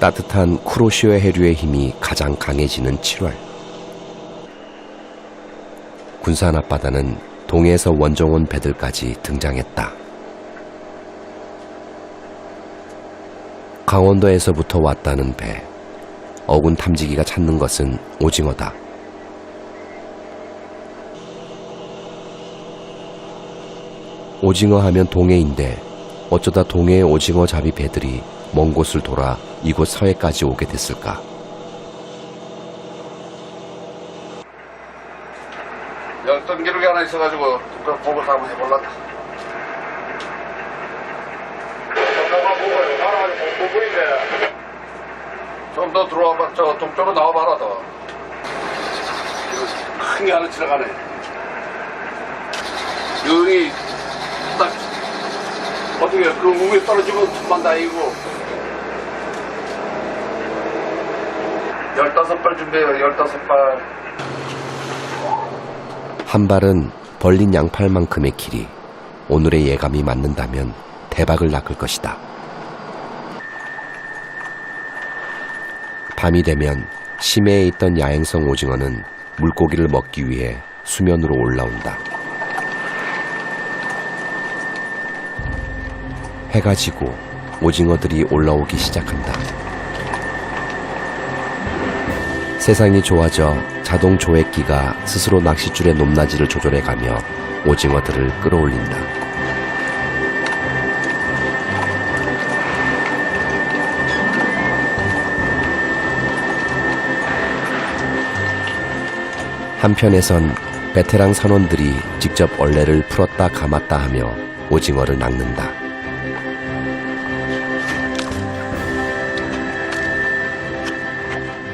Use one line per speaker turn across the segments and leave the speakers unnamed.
따뜻한 쿠로시오 해류의 힘이 가장 강해지는 7월. 군산 앞바다는 동해에서 원정온 배들까지 등장했다. 강원도에서부터 왔다는 배. 어군 탐지기가 찾는 것은 오징어다. 오징어 하면 동해인데 어쩌다 동해의 오징어 잡이 배들이 먼 곳을 돌아 이곳 서해까지 오게 됐을까?
열던 기록이 하나 있어가지고 그걸 보고 한번 해볼란다. 좀 더 들어와봐. 저 동쪽으로 나와봐라 더. 큰 게 하나 지나가네. 여기 딱 어떻게 그 위에 떨어지면 천만다이고. 15발 준비해요. 15발.
한 발은 벌린 양팔만큼의 길이 오늘의 예감이 맞는다면 대박을 낚을 것이다. 밤이 되면 심해에 있던 야행성 오징어는 물고기를 먹기 위해 수면으로 올라온다. 해가 지고 오징어들이 올라오기 시작한다. 세상이 좋아져 자동 조획기가 스스로 낚싯줄의 높낮이를 조절해가며 오징어들을 끌어올린다. 한편에선 베테랑 선원들이 직접 얼레를 풀었다 감았다 하며 오징어를 낚는다.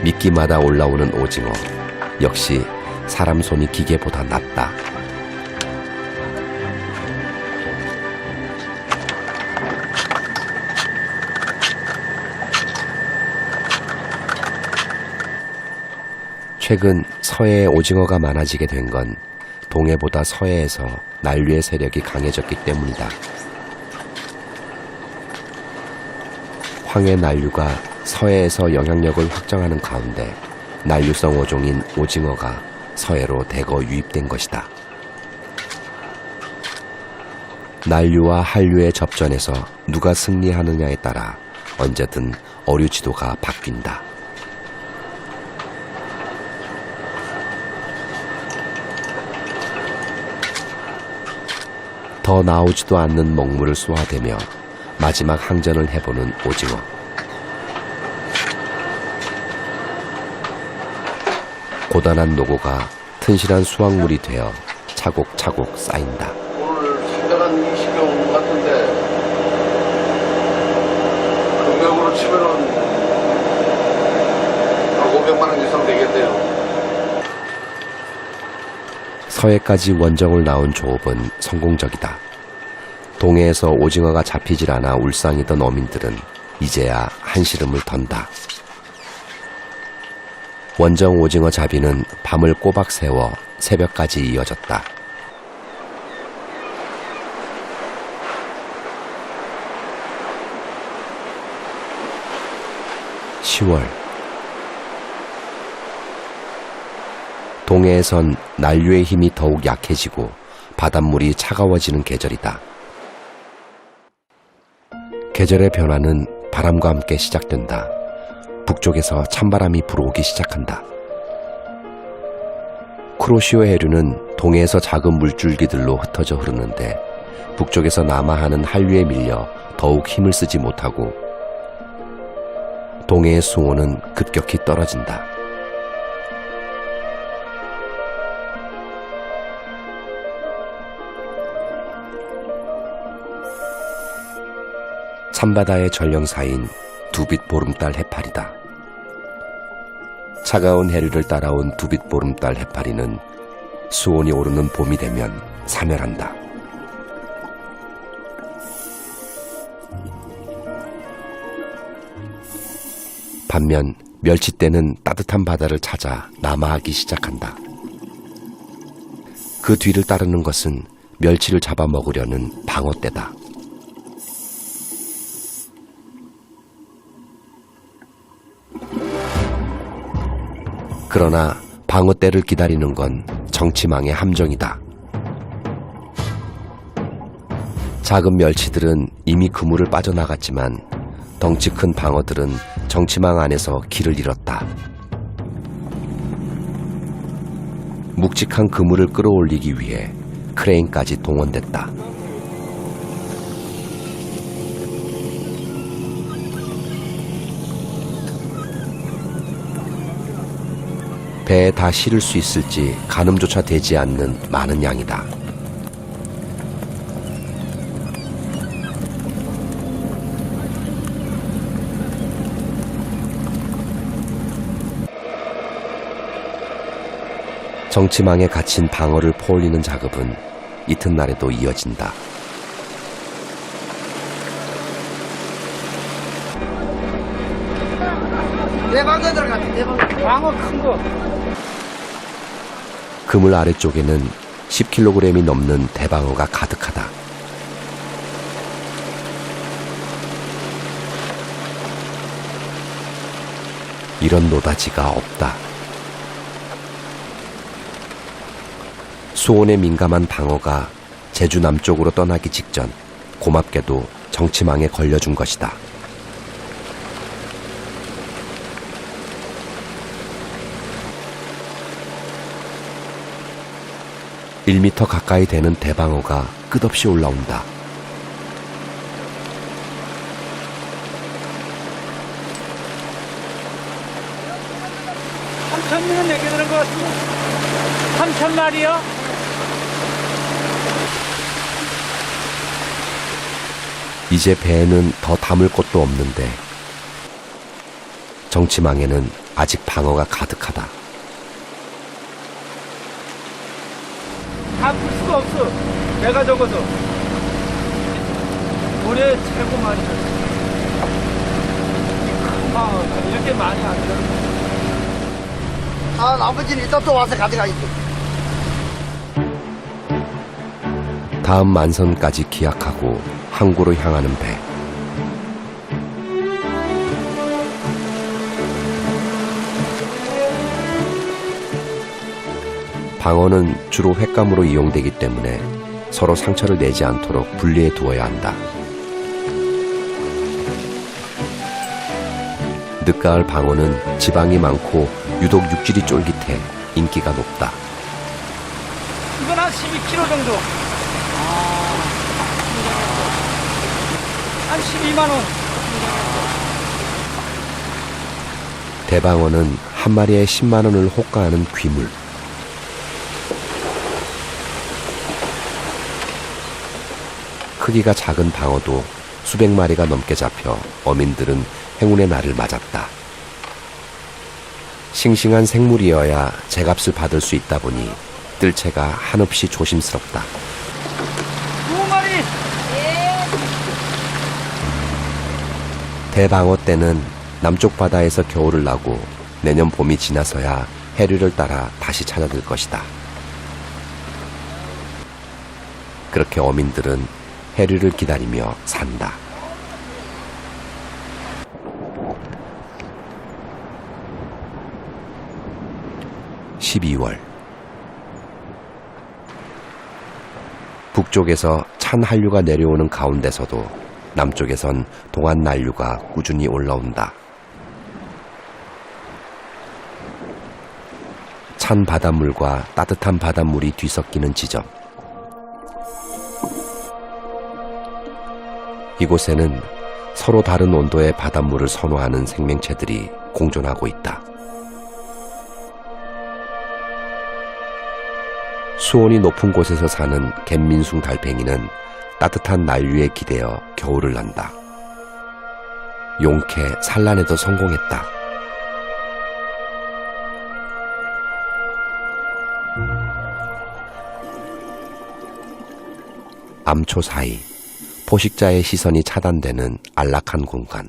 미끼마다 올라오는 오징어, 역시 사람 손이 기계보다 낫다. 최근 서해에 오징어가 많아지게 된 건 동해보다 서해에서 난류의 세력이 강해졌기 때문이다. 황해 난류가 서해에서 영향력을 확장하는 가운데 난류성 어종인 오징어가 서해로 대거 유입된 것이다. 난류와 한류의 접전에서 누가 승리하느냐에 따라 언제든 어류 지도가 바뀐다. 더 나오지도 않는 먹물을 쏘아대며 마지막 항전을 해보는 오징어. 고단한 노고가 튼실한 수확물이 되어 차곡차곡 쌓인다.
오늘 생각한 20경 같은데 금액으로 치면은 한 500만 원 이상 되겠네요.
서해까지 원정을 나온 조업은 성공적이다. 동해에서 오징어가 잡히질 않아 울상이던 어민들은 이제야 한시름을 턴다. 원정 오징어 잡이는 밤을 꼬박 새워 새벽까지 이어졌다. (10월) 동해에선 난류의 힘이 더욱 약해지고 바닷물이 차가워지는 계절이다. 계절의 변화는 바람과 함께 시작된다. 북쪽에서 찬바람이 불어오기 시작한다. 쿠로시오 해류는 동해에서 작은 물줄기들로 흩어져 흐르는데 북쪽에서 남하하는 한류에 밀려 더욱 힘을 쓰지 못하고 동해의 수온은 급격히 떨어진다. 찬바다의 전령사인 두빛 보름달 해파리다. 차가운 해류를 따라온 두빛 보름달 해파리는 수온이 오르는 봄이 되면 사멸한다. 반면 멸치떼는 따뜻한 바다를 찾아 남하하기 시작한다. 그 뒤를 따르는 것은 멸치를 잡아먹으려는 방어떼다. 그러나 방어 때를 기다리는 건 정치망의 함정이다. 작은 멸치들은 이미 그물을 빠져나갔지만 덩치 큰 방어들은 정치망 안에서 길을 잃었다. 묵직한 그물을 끌어올리기 위해 크레인까지 동원됐다. 배에 다 실을 수 있을지 가늠조차 되지 않는 많은 양이다. 정치망에 갇힌 방어를 포올리는 작업은 이튿날에도 이어진다.
대방어 들어갔지, 대방어. 방어 큰 거.
그물 아래쪽에는 10kg이 넘는 대방어가 가득하다. 이런 노다지가 없다. 수온에 민감한 방어가 제주 남쪽으로 떠나기 직전 고맙게도 정치망에 걸려준 것이다. (1m) 가까이 되는 대방어가 끝없이 올라온다.
(3,000마리는) 내게 들은 것 같은데. 3,000마리요?
이제 배에는 더 담을 곳도 없는데 정치망에는 아직 방어가 가득하다.
다 풀 수가 없어. 내가 적어서. 올해 최고 많이 졌어. 큰 방어 이렇게 많이 안 들어. 아, 나머지는 이따 또 와서 가져가겠지.
다음 만선까지 기약하고 항구로 향하는 배. 방어는 주로 횟감으로 이용되기 때문에 서로 상처를 내지 않도록 분리해 두어야 한다. 늦가을 방어는 지방이 많고 유독 육질이 쫄깃해 인기가 높다.
이건 한 12kg 정도. 한 12만 원.
대방어는 한 마리에 10만 원을 호가하는 귀물. 크기가 작은 방어도 수백 마리가 넘게 잡혀 어민들은 행운의 날을 맞았다. 싱싱한 생물이어야 제값을 받을 수 있다 보니 뜰채가 한없이 조심스럽다.
2마리.
대방어 때는 남쪽 바다에서 겨울을 나고 내년 봄이 지나서야 해류를 따라 다시 찾아들 것이다. 그렇게 어민들은 해류를 기다리며 산다. (12월) 북쪽에서 찬 한류가 내려오는 가운데서도 남쪽에선 동안 난류가 꾸준히 올라온다. 찬 바닷물과 따뜻한 바닷물이 뒤섞이는 지점. 이곳에는 서로 다른 온도의 바닷물을 선호하는 생명체들이 공존하고 있다. 수온이 높은 곳에서 사는 갯민숭 달팽이는 따뜻한 난류에 기대어 겨울을 난다. 용케 산란에도 성공했다. 암초 사이 포식자의 시선이 차단되는 안락한 공간.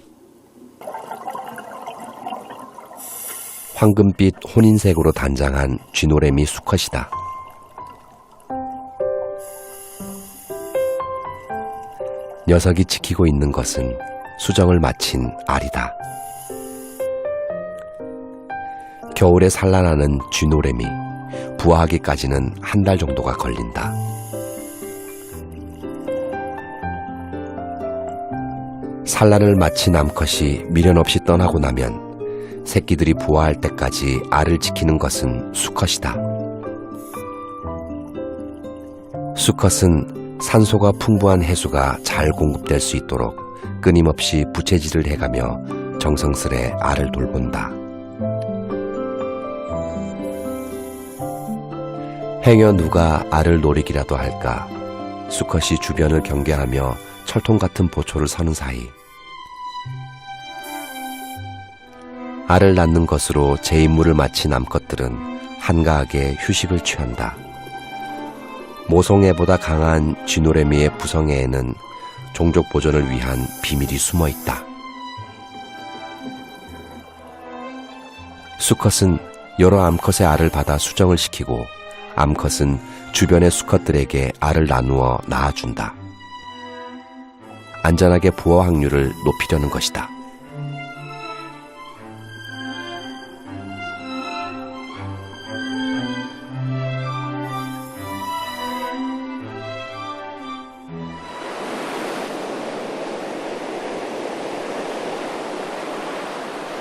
황금빛 혼인색으로 단장한 쥐노래미 수컷이다. 녀석이 지키고 있는 것은 수정을 마친 알이다. 겨울에 산란하는 쥐노래미, 부화하기까지는 한 달 정도가 걸린다. 산란을 마친 암컷이 미련 없이 떠나고 나면 새끼들이 부화할 때까지 알을 지키는 것은 수컷이다. 수컷은 산소가 풍부한 해수가 잘 공급될 수 있도록 끊임없이 부채질을 해가며 정성스레 알을 돌본다. 행여 누가 알을 노리기라도 할까 수컷이 주변을 경계하며 철통 같은 보초를 서는 사이 알을 낳는 것으로 제 임무를 마친 암컷들은 한가하게 휴식을 취한다. 모성애보다 강한 쥐노래미의 부성애에는 종족 보존을 위한 비밀이 숨어 있다. 수컷은 여러 암컷의 알을 받아 수정을 시키고 암컷은 주변의 수컷들에게 알을 나누어 낳아준다. 안전하게 부화 확률을 높이려는 것이다.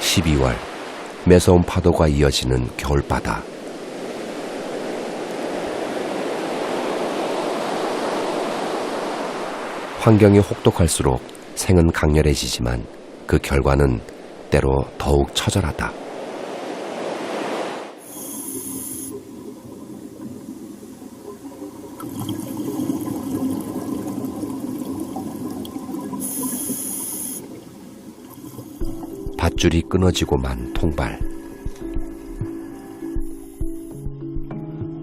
(12월) 매서운 파도가 이어지는 겨울바다. 환경이 혹독할수록 생은 강렬해지지만 그 결과는 때로 더욱 처절하다. 밧줄이 끊어지고 만 통발.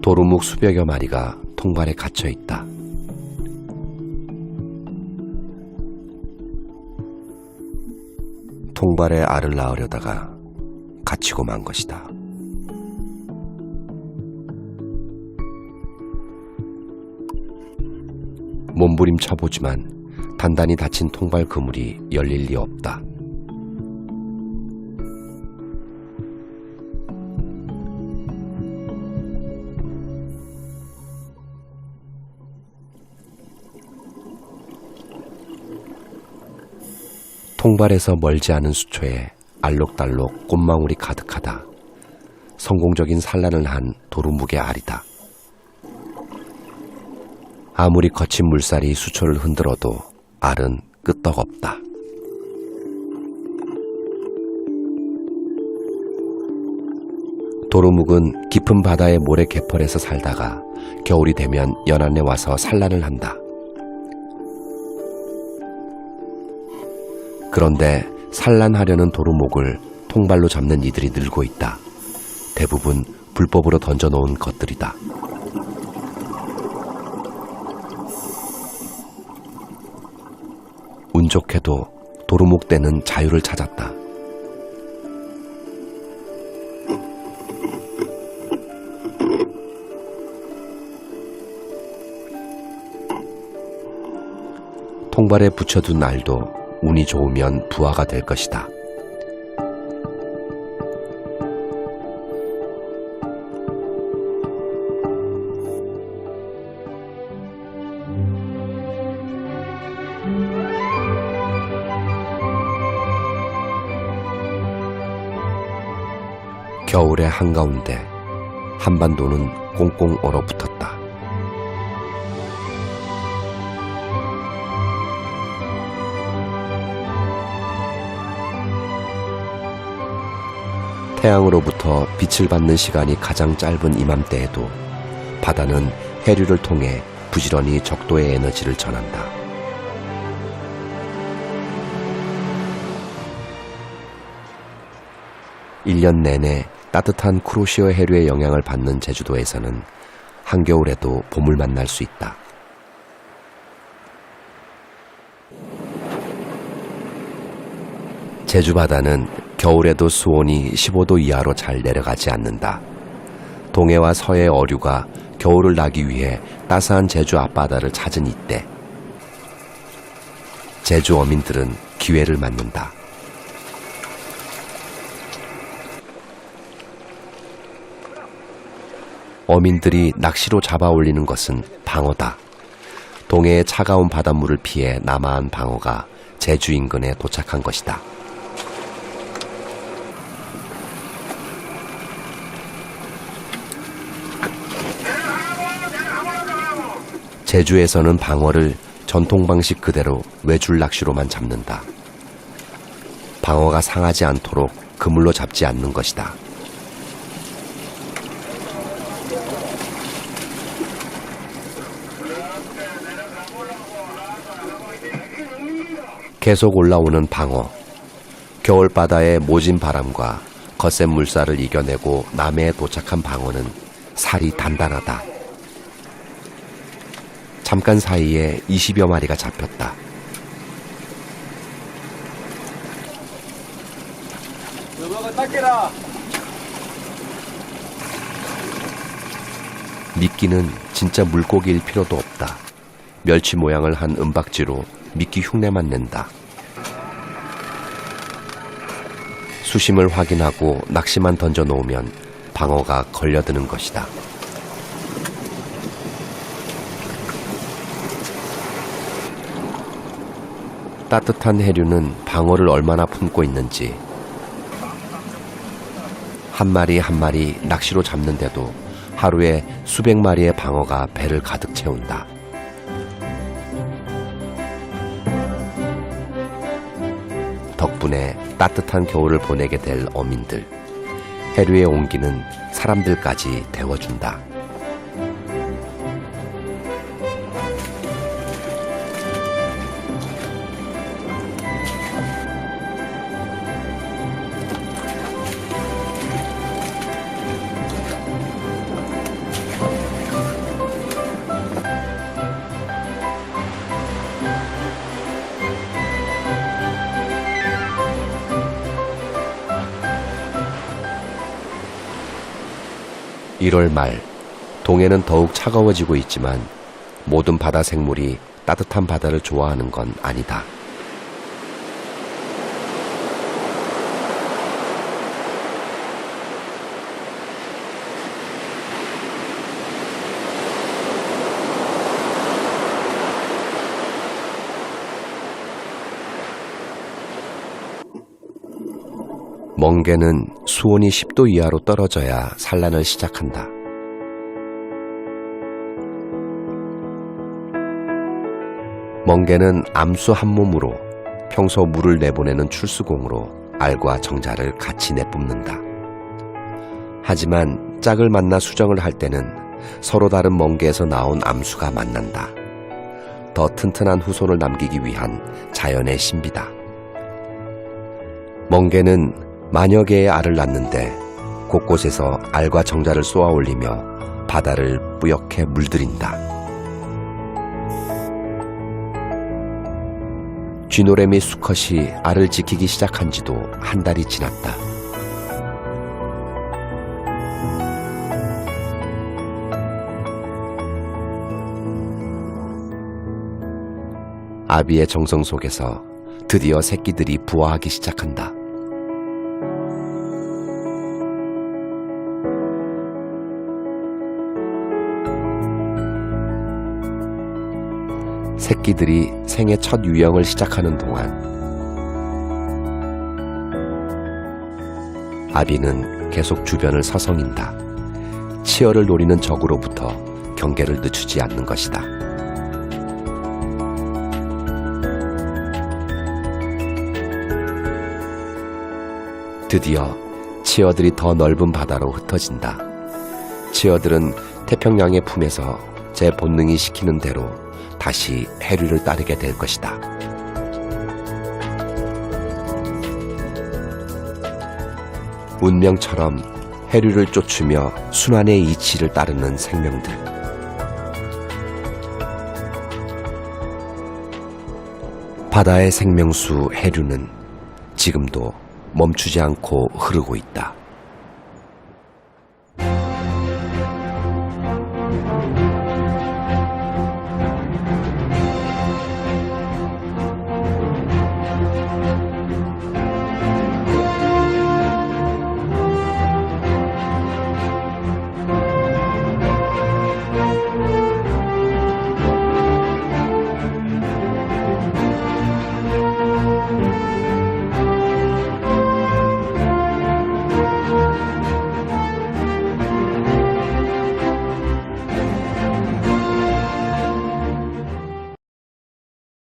도루묵 수백여 마리가 통발에 갇혀 있다. 통발에 알을 낳으려다가 갇히고 만 것이다. 몸부림쳐보지만 단단히 닫힌 통발 그물이 열릴 리 없다. 통발에서 멀지 않은 수초에 알록달록 꽃망울이 가득하다. 성공적인 산란을 한 도루묵의 알이다. 아무리 거친 물살이 수초를 흔들어도 알은 끄떡없다. 도루묵은 깊은 바다의 모래 갯벌에서 살다가 겨울이 되면 연안에 와서 산란을 한다. 그런데 산란하려는 도루묵을 통발로 잡는 이들이 늘고 있다. 대부분 불법으로 던져놓은 것들이다. 운 좋게도 도루묵 떼는 자유를 찾았다. 통발에 붙여둔 알도 운이 좋으면 부화가 될 것이다. 겨울의 한가운데 한반도는 꽁꽁 얼어붙었다. 태양으로부터 빛을 받는 시간이 가장 짧은 이맘때에도 바다는 해류를 통해 부지런히 적도의 에너지를 전한다. (1년) 내내 따뜻한 쿠로시오 해류의 영향을 받는 제주도에서는 한겨울에도 봄을 만날 수 있다. 제주 바다는 겨울에도 수온이 15도 이하로 잘 내려가지 않는다. 동해와 서해 어류가 겨울을 나기 위해 따스한 제주 앞바다를 찾은 이때 제주 어민들은 기회를 맞는다. 어민들이 낚시로 잡아 올리는 것은 방어다. 동해의 차가운 바닷물을 피해 남아한 방어가 제주 인근에 도착한 것이다. 제주에서는 방어를 전통 방식 그대로 외줄 낚시로만 잡는다. 방어가 상하지 않도록 그물로 잡지 않는 것이다. 계속 올라오는 방어. 겨울바다의 모진 바람과 거센 물살을 이겨내고 남해에 도착한 방어는 살이 단단하다. 잠깐 사이에 20여 마리가 잡혔다.
여보가 닦여라.
미끼는 진짜 물고기일 필요도 없다. 멸치 모양을 한 은박지로 미끼 흉내만 낸다. 수심을 확인하고 낚시만 던져 놓으면 방어가 걸려드는 것이다. 따뜻한 해류는 방어를 얼마나 품고 있는지 한 마리 한 마리 낚시로 잡는데도 하루에 수백 마리의 방어가 배를 가득 채운다. 덕분에 따뜻한 겨울을 보내게 될 어민들. 해류의 온기는 사람들까지 데워준다. (1월) 말 동해는 더욱 차가워지고 있지만 모든 바다 생물이 따뜻한 바다를 좋아하는 건 아니다. 멍게는 수온이 10도 이하로 떨어져야 산란을 시작한다. 멍게는 암수 한 몸으로 평소 물을 내보내는 출수공으로 알과 정자를 같이 내뿜는다. 하지만 짝을 만나 수정을 할 때는 서로 다른 멍게에서 나온 암수가 만난다. 더 튼튼한 후손을 남기기 위한 자연의 신비다. 멍게는 만여 개의 알을 낳는데 곳곳에서 알과 정자를 쏘아 올리며 바다를 뿌옇게 물들인다. 쥐노래미 수컷이 알을 지키기 시작한 지도 한 달이 지났다. 아비의 정성 속에서 드디어 새끼들이 부화하기 시작한다. 새끼들이 생애 첫 유형을 시작하는 동안 아비는 계속 주변을 서성인다. 치어를 노리는 적으로부터 경계를 늦추지 않는 것이다. 드디어 치어들이 더 넓은 바다로 흩어진다. 치어들은 태평양의 품에서 제 본능이 시키는 대로 다시 해류를 따르게 될 것이다. 운명처럼 해류를 쫓으며 순환의 이치를 따르는 생명들. 바다의 생명수 해류는 지금도 멈추지 않고 흐르고 있다.